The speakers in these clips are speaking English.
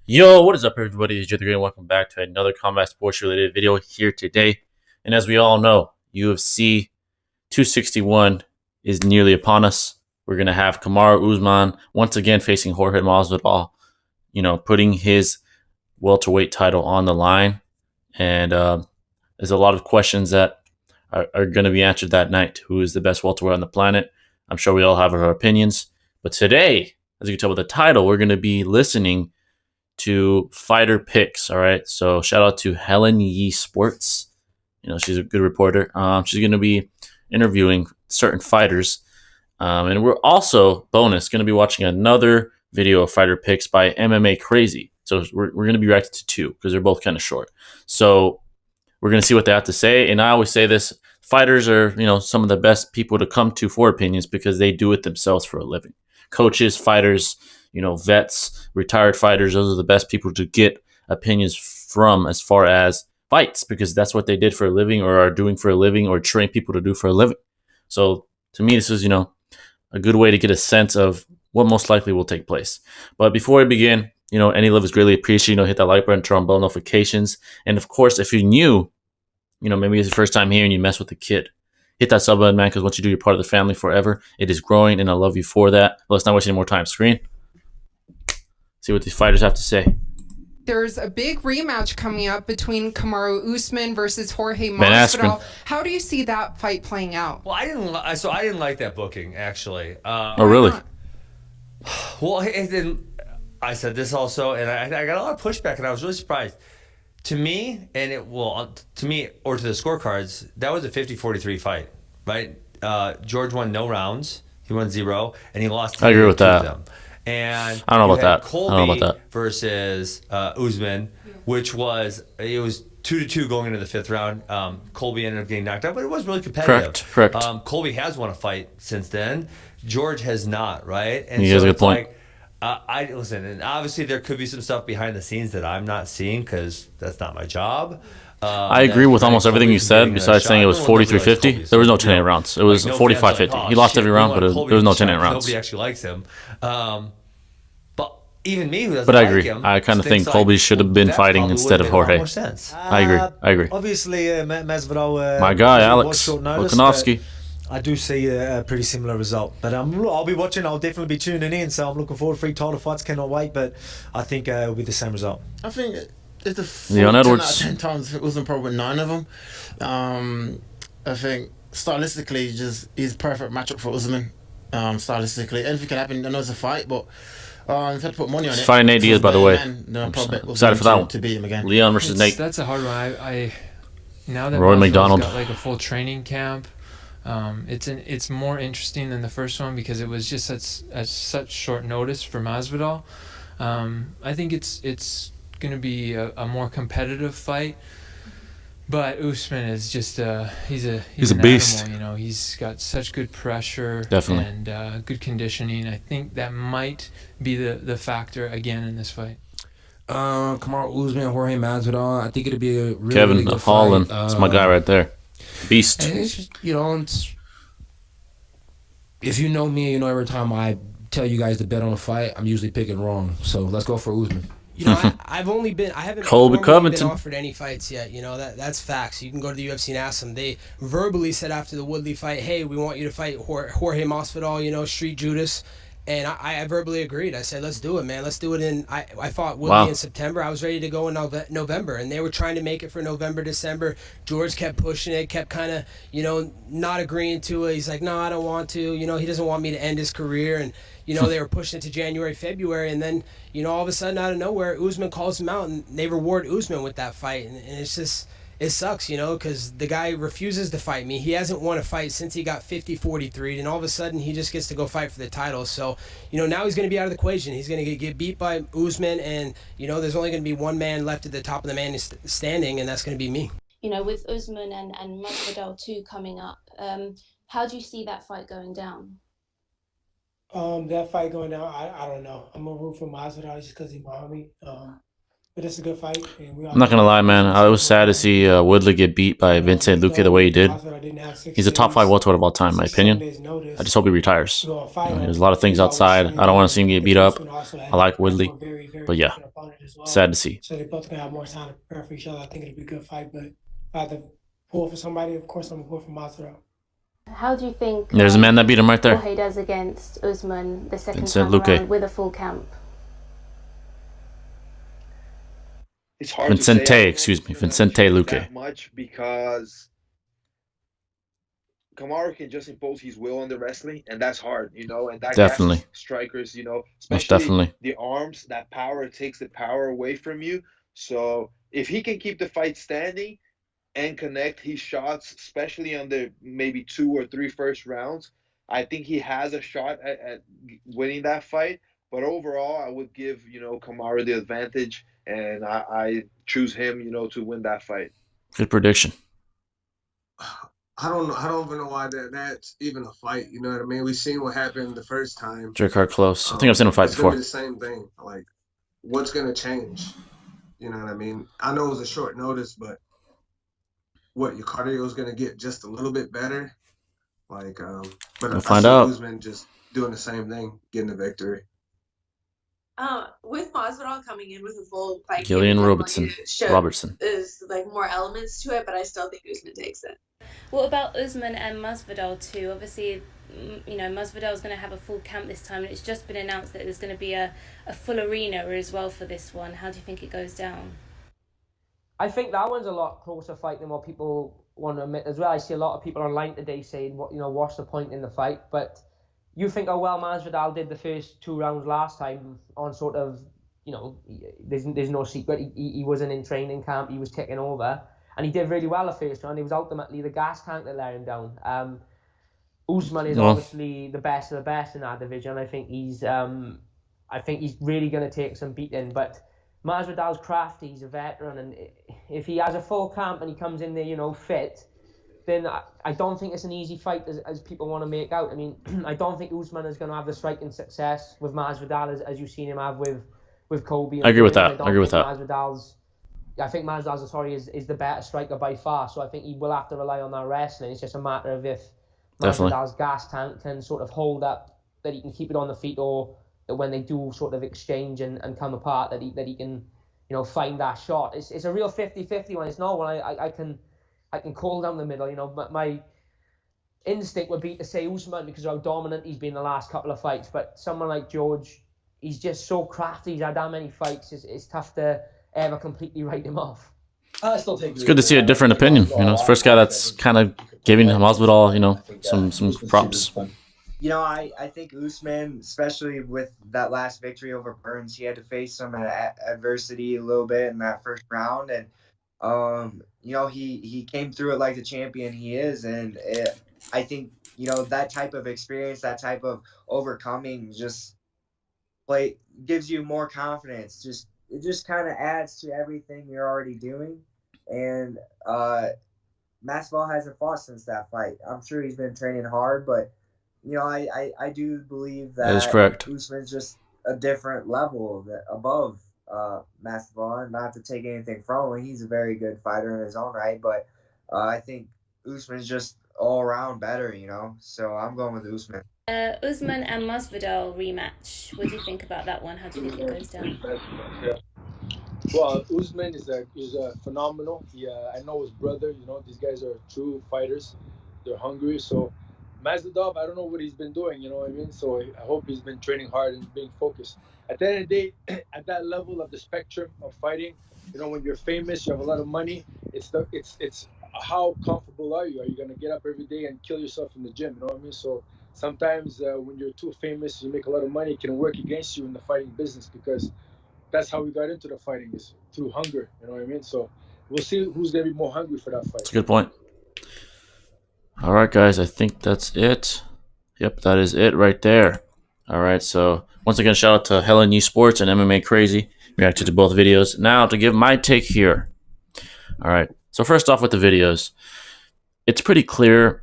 Yo, what is up, everybody? It's Joe the Great, and welcome back to another combat sports related video here today. And as we all know, UFC 261 is nearly upon us. We're gonna have Kamaru Usman once again facing Jorge Masvidal, putting his welterweight title on the line. And there's a lot of questions that are going to be answered that night. Who is the best welterweight on the planet? I'm sure we all have our opinions. But today, as you can tell with the title, we're going to be listening to fighter picks. All right. So shout out to Helen Yee Sports. She's a good reporter. She's going to be interviewing certain fighters. And we're also, bonus, going to be watching another video of fighter picks by MMA Crazy. So we're going to be reacting to two because they're both kind of short. So we're going to see what they have to say. And I always say this, fighters are, some of the best people to come to for opinions because they do it themselves for a living. Coaches, fighters, vets, retired fighters, those are the best people to get opinions from as far as fights because that's what they did for a living or are doing for a living or train people to do for a living. So to me, this is, a good way to get a sense of what most likely will take place. But before we begin, any love is greatly appreciated. Hit that like button, turn on bell notifications. And of course, if you're new, maybe it's the first time here and you mess with a kid, hit that sub button, man, because once you do, you're part of the family forever. It is growing, and I love you for that. But let's not waste any more time. Screen. See what these fighters have to say. There's a big rematch coming up between Kamaru Usman versus Jorge Masvidal. How do you see that fight playing out? Well, I didn't like that booking actually. Oh, really? Well, I said this also, and I got a lot of pushback, and I was really surprised. To me, to me or to the scorecards, that was a 50-43 fight, right? George won no rounds. He won 0, and he lost. I agree with that. And I don't know about that. Colby I don't know about that. versus Usman, which was 2-2 going into the 5th round. Colby ended up getting knocked out, but it was really competitive. Correct. Colby has won a fight since then. George has not, right? And he has a good point. Listen, and obviously there could be some stuff behind the scenes that I'm not seeing because that's not my job. I agree with almost everything you said, besides saying it was 43-50. There was no 10-8 rounds. It was 45-50. He lost every round, but there was no 10-8 rounds. Nobody actually likes him. But even me, who doesn't But I like agree. him, I kind of think thinks Colby should have been fighting instead of Jorge. I agree. Obviously, Masvidal. My guy, Alex Volkanovski. I do see a pretty similar result, but I'll be watching. I'll definitely be tuning in. So I'm looking forward to 3 title fights. Cannot wait, but I think it'll be the same result. I think it's the Leon Edwards. 10 out of 10 times it wasn't probably 9 of them. I think stylistically, he's perfect matchup for Usman. Stylistically, anything can happen. I know it's a fight, but if I had to put money on it, Fighting Nate Diaz, by the way. I'm excited for that one. To beat him again. Leon versus Nate. That's a hard one. I now that Roy Masvidal's McDonald got like a full training camp. It's more interesting than the first one because it was just such short notice for Masvidal. I think it's going to be a more competitive fight, but Usman is just he's a beast. Animal, he's got such good pressure, definitely, and good conditioning. I think that might be the factor again in this fight. Kamaru Usman, Jorge Masvidal. I think it'll be a really, Kevin really good Holland. fight. That's my guy right there. Beast. And it's just, if you know me, every time I tell you guys to bet on a fight, I'm usually picking wrong. So let's go for Usman. I haven't Colby formally been Covington offered any fights yet. That's facts. You can go to the UFC and ask them. They verbally said after the Woodley fight, "Hey, we want you to fight Jorge Masvidal, Street Judas." And I verbally agreed. I said, let's do it, man. Let's do it. I fought Woodley in September. I was ready to go in November. And they were trying to make it for November, December. George kept pushing it, kept kind of, not agreeing to it. He's like, no, I don't want to. He doesn't want me to end his career. And, they were pushing it to January, February. And then, all of a sudden, out of nowhere, Usman calls him out. And they reward Usman with that fight. And it's just... It sucks, because the guy refuses to fight me. He hasn't won a fight since he got 50-43, and all of a sudden he just gets to go fight for the title. So, now he's going to be out of the equation. He's going to get beat by Usman, and, there's only going to be one man left at the top of the man standing, and that's going to be me. With Usman and Masvidal too coming up, how do you see that fight going down? That fight going down, I don't know. I'm going to root for Masvidal just because he's my homie. but it's a good fight. And I'm not gonna lie, man. I was sad to see Woodley get beat by Vincent Luque the way he did. Masvidal didn't have 6 He's a top 5 days, welterweight of all time, in my 6 7 opinion. days notice I just hope he retires. to go and fight him. There's a lot of things We've always outside. seen I don't want to see him get beat up. Usman also had I like a more Woodley, very, very but yeah, different opponent as well. sad to see. So they're both gonna have more time to prepare for each other. I think it'll be a good fight, but if I had to pull for somebody, of course I'm gonna pull for Masvidal. How do you think There's a man that beat him right there. Jorge does against Usman the second Vincent time Luque. around with a full camp? It's hard Vincente, to say. excuse me, Vincente Luque. That much because Kamaru can just impose his will on the wrestling, and that's hard, and that Definitely. gasses strikers, Most especially definitely. the arms, that power takes the power away from you. So if he can keep the fight standing and connect his shots, especially on the maybe 2 or 3 first rounds, I think he has a shot at winning that fight. But overall, I would give, Kamaru the advantage, and I choose him, to win that fight. Good prediction. I don't know. I don't even know why that's even a fight. You know what I mean? We've seen what happened the first time. Drakkar Close. I think I've seen him fight It's gonna before. be the same thing. Like, what's gonna change? You know what I mean? I know it was a short notice, but your cardio is gonna get just a little bit better. Like, but We'll I find see out. Usman just doing the same thing, getting the victory. With Masvidal coming in with a full fight, Gillian Robertson. is like more elements to it, but I still think Usman takes it. What about Usman and Masvidal too? Obviously, Masvidal's going to have a full camp this time, and it's just been announced that there's going to be a full arena as well for this one. How do you think it goes down? I think that one's a lot closer fight than what people want to admit as well. I see a lot of people online today saying, what's the point in the fight? But you think how well Masvidal did the first 2 rounds last time on sort of, there's no secret. He wasn't in training camp. He was taking over. And he did really well the first round. He was ultimately the gas tank that let him down. Usman is obviously the best of the best in that division. I think he's really going to take some beating. But Masvidal's crafty. He's a veteran. And if he has a full camp and he comes in there, fit, then I don't think it's an easy fight as people want to make out. I mean, I don't think Usman is going to have the striking success with Masvidal as you've seen him have with Kobe. I agree with that. I think Masvidal's is the better striker by far. So I think he will have to rely on that wrestling. It's just a matter of if Masvidal's gas tank can sort of hold up, that he can keep it on the feet, or that when they do sort of exchange and come apart, that he can, find that shot. It's a real 50-50 one. It's not one I can call down the middle, but my instinct would be to say Usman because of how dominant he's been the last couple of fights. But someone like George, he's just so crafty. He's had that many fights. It's tough to ever completely write him off. It's good to see a different opinion. It's the first guy that's kind of giving Masvidal, some props. I think Usman, especially with that last victory over Burns, he had to face some adversity a little bit in that first round, and he came through it like the champion he is, and I think that type of experience, that type of overcoming, just gives you more confidence. It just kind of adds to everything you're already doing, and Masvidal hasn't fought since that fight. I'm sure he's been training hard, but I do believe that is correct. Usman's just a different level above Masvidal, and not to take anything from him. He's a very good fighter in his own right, but I think Usman's just all around better, so I'm going with Usman. Usman and Masvidal rematch. What do you think about that one? How do you think it goes down? Well, Usman is a phenomenal. I know his brother. These guys are true fighters. They're hungry. So Masvidal, I don't know what he's been doing. You know what I mean? So I hope he's been training hard and being focused. At the end of the day, at that level of the spectrum of fighting, when you're famous, you have a lot of money. It's how comfortable are you? Are you gonna get up every day and kill yourself in the gym? You know what I mean? So sometimes when you're too famous, you make a lot of money. It can work against you in the fighting business, because that's how we got into the fighting, is through hunger. You know what I mean? So we'll see who's gonna be more hungry for that fight. That's a good point. All right, guys, I think that's it. Yep, that is it right there. All right, so once again, shout out to Helen Sports and MMA Crazy. Reacted to both videos. Now to give my take here. All right, so first off with the videos, it's pretty clear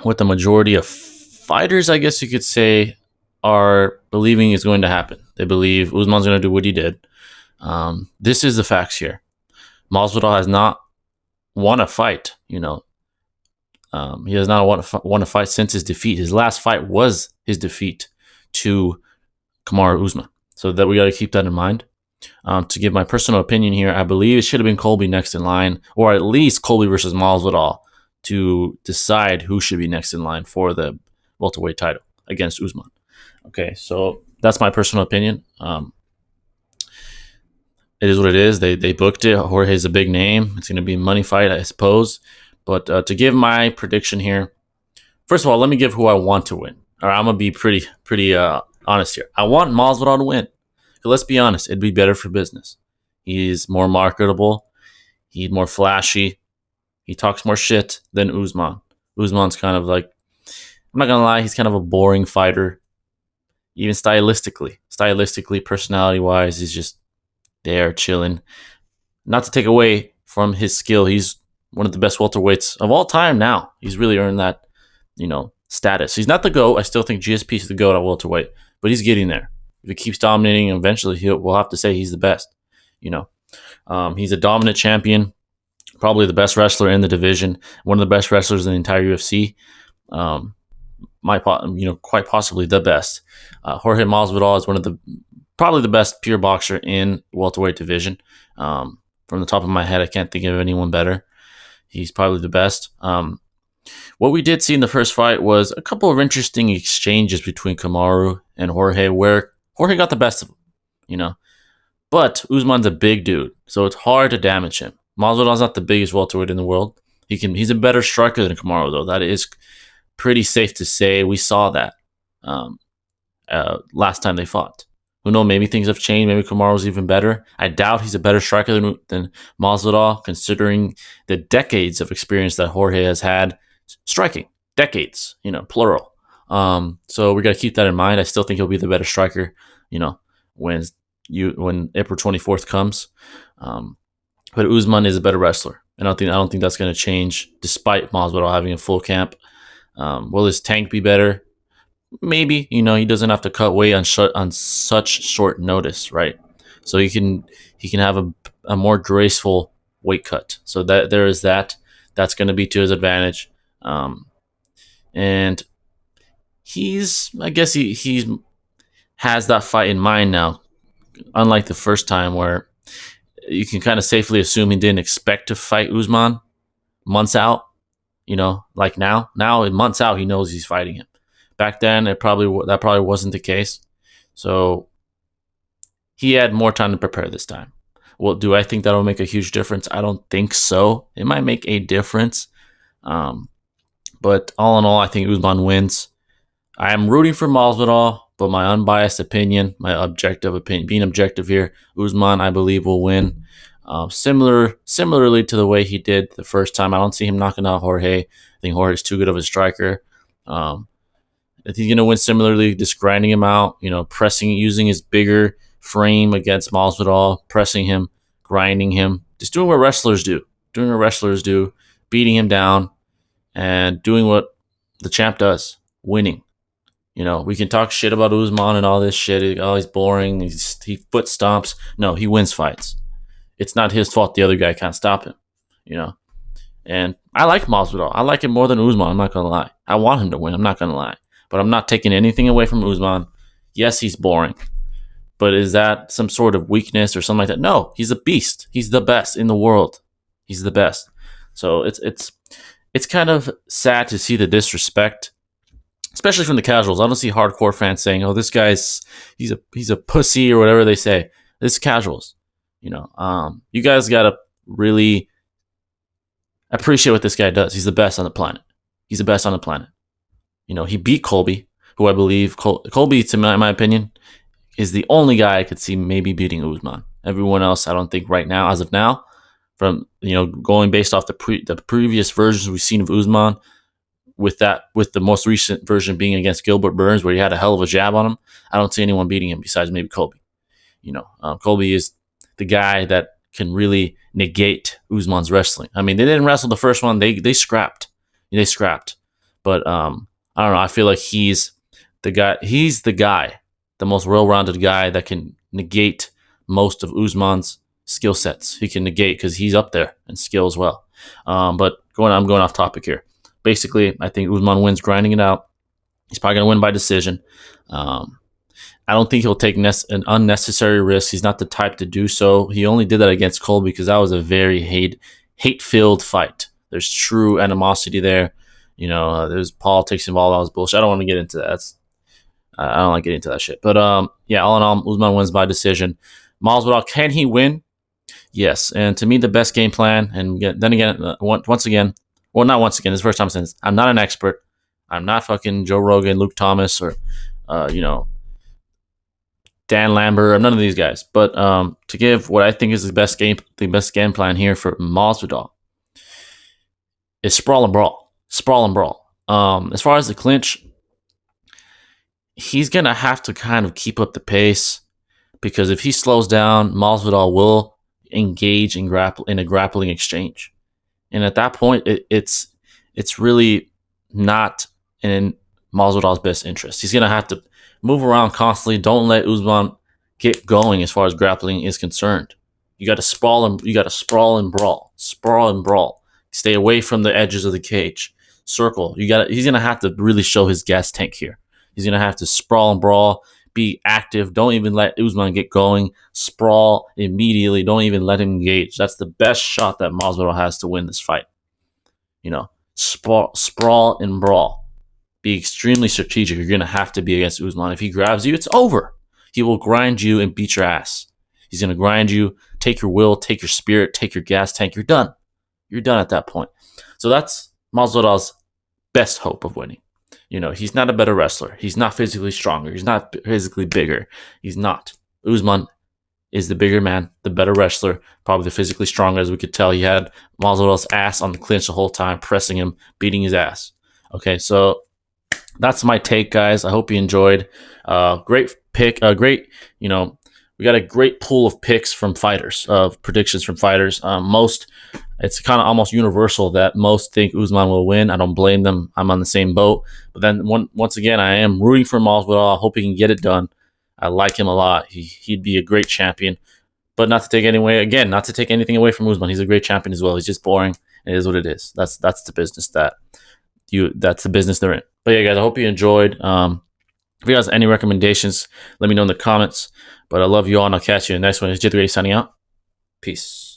what the majority of fighters, I guess you could say, are believing is going to happen. They believe Usman's going to do what he did. This is the facts here. Masvidal has not won a fight. He has not won a fight since his defeat. His last fight was his defeat to Kamaru Usman. So that we got to keep that in mind. To give my personal opinion here, I believe it should have been Colby next in line, or at least Colby versus Masvidal to decide who should be next in line for the welterweight title against Usman. Okay, so that's my personal opinion. It is what it is. They booked it. Jorge's a big name. It's going to be a money fight, I suppose. But to give my prediction here, first of all, let me give who I want to win. All right, I'm going to be pretty honest here. I want Masvidal to win. But let's be honest, it'd be better for business. He's more marketable. He's more flashy. He talks more shit than Usman. Usman's kind of like, I'm not going to lie, he's kind of a boring fighter. Even stylistically, personality-wise, he's just there chilling. Not to take away from his skill, he's one of the best welterweights of all time now. He's really earned that, status. He's not the GOAT. I still think GSP is the GOAT at welterweight, but he's getting there. If he keeps dominating, eventually we'll have to say he's the best. He's a dominant champion, probably the best wrestler in the division, one of the best wrestlers in the entire UFC. Quite possibly the best. Jorge Masvidal is probably the best pure boxer in welterweight division. From the top of my head, I can't think of anyone better. He's probably the best. What we did see in the first fight was a couple of interesting exchanges between Kamaru and Jorge, where Jorge got the best of him, But Usman's a big dude, so it's hard to damage him. Masvidal's not the biggest welterweight in the world. He's a better striker than Kamaru, though. That is pretty safe to say. We saw that last time they fought. Who knows? Maybe things have changed. Maybe Kamaru's even better. I doubt he's a better striker than Masvidal, considering the decades of experience that Jorge has had striking. Decades, plural. So we got to keep that in mind. I still think he'll be the better striker, when April 24th comes. But Usman is a better wrestler, and I don't think that's going to change, despite Masvidal having a full camp. Will his tank be better? Maybe. He doesn't have to cut weight on such short notice, right? So he can have a more graceful weight cut. So that there is that. That's going to be to his advantage. And I guess he has that fight in mind now, unlike the first time where you can kind of safely assume he didn't expect to fight Usman months out, like now. Now, in months out, he knows he's fighting him. Back then, that probably wasn't the case. So he had more time to prepare this time. Well, do I think that'll make a huge difference? I don't think so. It might make a difference. But all in all, I think Usman wins. I am rooting for Masvidal, but my unbiased opinion, being objective here, Usman, I believe, will win. Similarly to the way he did the first time. I don't see him knocking out Jorge. I think Jorge's too good of a striker. I think he's going to win similarly, just grinding him out, pressing, using his bigger frame against Masvidal, pressing him, grinding him, just doing what wrestlers do, beating him down, and doing what the champ does, winning. We can talk shit about Usman and all this shit. Oh, he's boring. He foot stomps. No, he wins fights. It's not his fault the other guy can't stop him, And I like Masvidal. I like him more than Usman. I'm not going to lie. I want him to win. I'm not going to lie. But I'm not taking anything away from Usman. Yes, he's boring. But is that some sort of weakness or something like that? No, he's a beast. He's the best in the world. He's the best. So it's kind of sad to see the disrespect, especially from the casuals. I don't see hardcore fans saying, "Oh, this guy's he's a pussy" or whatever they say. This is casuals. You guys gotta really appreciate what this guy does. He's the best on the planet. He's the best on the planet. He beat Colby, who I believe Colby, to my opinion, is the only guy I could see maybe beating Usman. Everyone else, I don't think right now, as of now, from going based off the previous versions we've seen of Usman, with the most recent version being against Gilbert Burns, where he had a hell of a jab on him, I don't see anyone beating him besides maybe Colby. Colby is the guy that can really negate Usman's wrestling. I mean, they didn't wrestle the first one; they scrapped. But I don't know. I feel like he's the guy. He's the guy, the most well-rounded guy that can negate most of Usman's skill sets. He can negate because he's up there in skill as well. But I'm going off topic here. Basically, I think Usman wins grinding it out. He's probably going to win by decision. I don't think he'll take an unnecessary risk. He's not the type to do so. He only did that against Cole because that was a very hate-filled fight. There's true animosity there. There's politics involved. That was bullshit. I don't want to get into that. I don't like getting into that shit. But yeah, all in all, Usman wins by decision. Masvidal, can he win? Yes. And to me, the best game plan. And then again, once again, well, not once again. This is the first time since I'm not an expert. I'm not fucking Joe Rogan, Luke Thomas, or Dan Lambert. I'm none of these guys. But to give what I think is the best game plan here for Masvidal is sprawl and brawl. Sprawl and brawl. As far as the clinch, he's gonna have to kind of keep up the pace, because if he slows down, Masvidal will engage in a grappling exchange, and at that point, it's really not in Masvidal's best interest. He's gonna have to move around constantly. Don't let Usman get going as far as grappling is concerned. You got to sprawl and brawl. Sprawl and brawl. Stay away from the edges of the cage. Circle. He's gonna have to really show his gas tank here. He's gonna have to sprawl and brawl. Be active. Don't even let Usman get going. Sprawl immediately. Don't even let him engage. That's the best shot that Masvidal has to win this fight. Sprawl and brawl. Be extremely strategic. You're gonna have to be against Usman. If he grabs you, it's over. He will grind you and beat your ass. He's gonna grind you, take your will, take your spirit, take your gas tank. You're done. You're done at that point. So that's Masvidal's best hope of winning. He's not a better wrestler. He's not physically stronger. He's not physically bigger. He's not. Usman is the bigger man, the better wrestler, probably the physically stronger. As we could tell, he had Masvidal's ass on the clinch the whole time, pressing him, beating his ass. Okay, so that's my take, guys. I hope you enjoyed. Great pick. We got a great pool of picks from fighters, of predictions from fighters. It's kind of almost universal that most think Usman will win. I don't blame them. I'm on the same boat. But then once again, I am rooting for Masvidal. I hope he can get it done. I like him a lot. He'd be a great champion. But not to take anything away from Usman. He's a great champion as well. He's just boring. It is what it is. That's the business that's the business they're in. But yeah, guys, I hope you enjoyed. If you guys have any recommendations, let me know in the comments. But I love you all, and I'll catch you in the next one. It's J3 signing out. Peace.